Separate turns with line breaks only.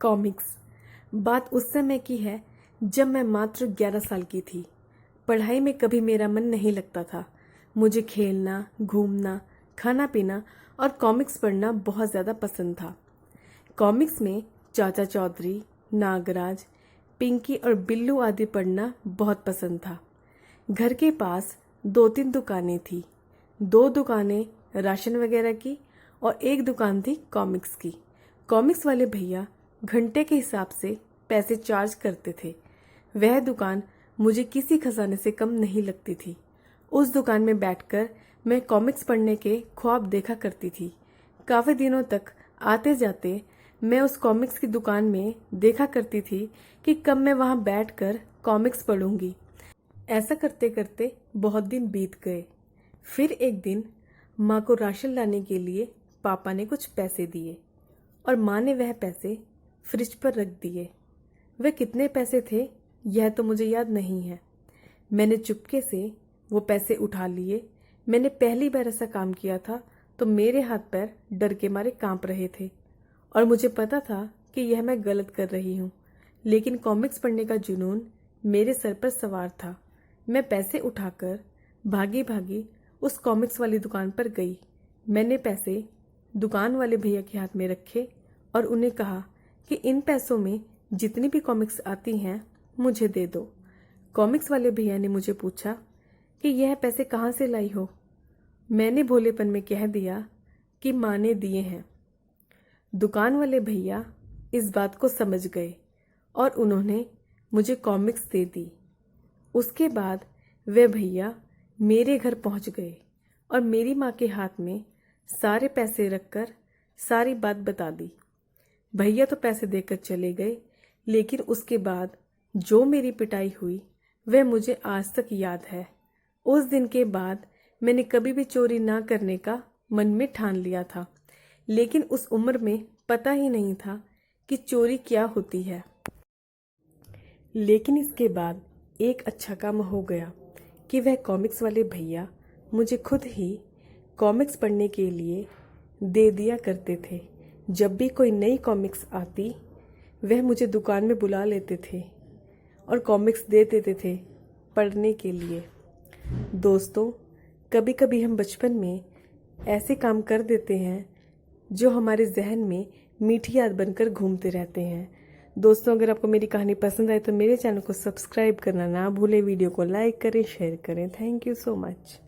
Comics. बात उस समय की है जब मैं मात्र 11 साल की थी। पढ़ाई में कभी मेरा मन नहीं लगता था। मुझे खेलना, घूमना, खाना पीना और कॉमिक्स पढ़ना बहुत ज़्यादा पसंद था। कॉमिक्स में चाचा चौधरी, नागराज, पिंकी और बिल्लू आदि पढ़ना बहुत पसंद था। घर के पास 2-3 दुकानें थी। 2 दुकानें राशन वगैरह की और 1 दुकान थी कॉमिक्स की। कॉमिक्स वाले भैया घंटे के हिसाब से पैसे चार्ज करते थे। वह दुकान मुझे किसी खजाने से कम नहीं लगती थी। उस दुकान में बैठकर मैं कॉमिक्स पढ़ने के ख्वाब देखा करती थी। काफ़ी दिनों तक आते जाते मैं उस कॉमिक्स की दुकान में देखा करती थी कि कब मैं वहाँ बैठकर कॉमिक्स पढ़ूंगी। ऐसा करते करते बहुत दिन बीत गए। फिर एक दिन माँ को राशन लाने के लिए पापा ने कुछ पैसे दिए और माँ ने वह पैसे फ्रिज पर रख दिए। वह कितने पैसे थे यह तो मुझे याद नहीं है। मैंने चुपके से वो पैसे उठा लिए। मैंने पहली बार ऐसा काम किया था तो मेरे हाथ पैर डर के मारे कांप रहे थे और मुझे पता था कि यह मैं गलत कर रही हूँ, लेकिन कॉमिक्स पढ़ने का जुनून मेरे सर पर सवार था। मैं पैसे उठाकर भागी भागी उस कॉमिक्स वाली दुकान पर गई। मैंने पैसे दुकान वाले भैया के हाथ में रखे और उन्हें कहा कि इन पैसों में जितनी भी कॉमिक्स आती हैं मुझे दे दो। कॉमिक्स वाले भैया ने मुझे पूछा कि यह पैसे कहाँ से लाई हो। मैंने भोलेपन में कह दिया कि माँ ने दिए हैं। दुकान वाले भैया इस बात को समझ गए और उन्होंने मुझे कॉमिक्स दे दी। उसके बाद वे भैया मेरे घर पहुंच गए और मेरी माँ के हाथ में सारे पैसे रखकर सारी बात बता दी। भैया तो पैसे देकर चले गए, लेकिन उसके बाद जो मेरी पिटाई हुई वह मुझे आज तक याद है। उस दिन के बाद मैंने कभी भी चोरी ना करने का मन में ठान लिया था, लेकिन उस उम्र में पता ही नहीं था कि चोरी क्या होती है। लेकिन इसके बाद एक अच्छा काम हो गया कि वह कॉमिक्स वाले भैया मुझे खुद ही कॉमिक्स पढ़ने के लिए दे दिया करते थे। जब भी कोई नई कॉमिक्स आती वह मुझे दुकान में बुला लेते थे और कॉमिक्स दे देते थे पढ़ने के लिए। दोस्तों, कभी कभी हम बचपन में ऐसे काम कर देते हैं जो हमारे जहन में मीठी याद बनकर घूमते रहते हैं। दोस्तों, अगर आपको मेरी कहानी पसंद आए तो मेरे चैनल को सब्सक्राइब करना ना भूलें, वीडियो को लाइक करें, शेयर करें। Thank you so much.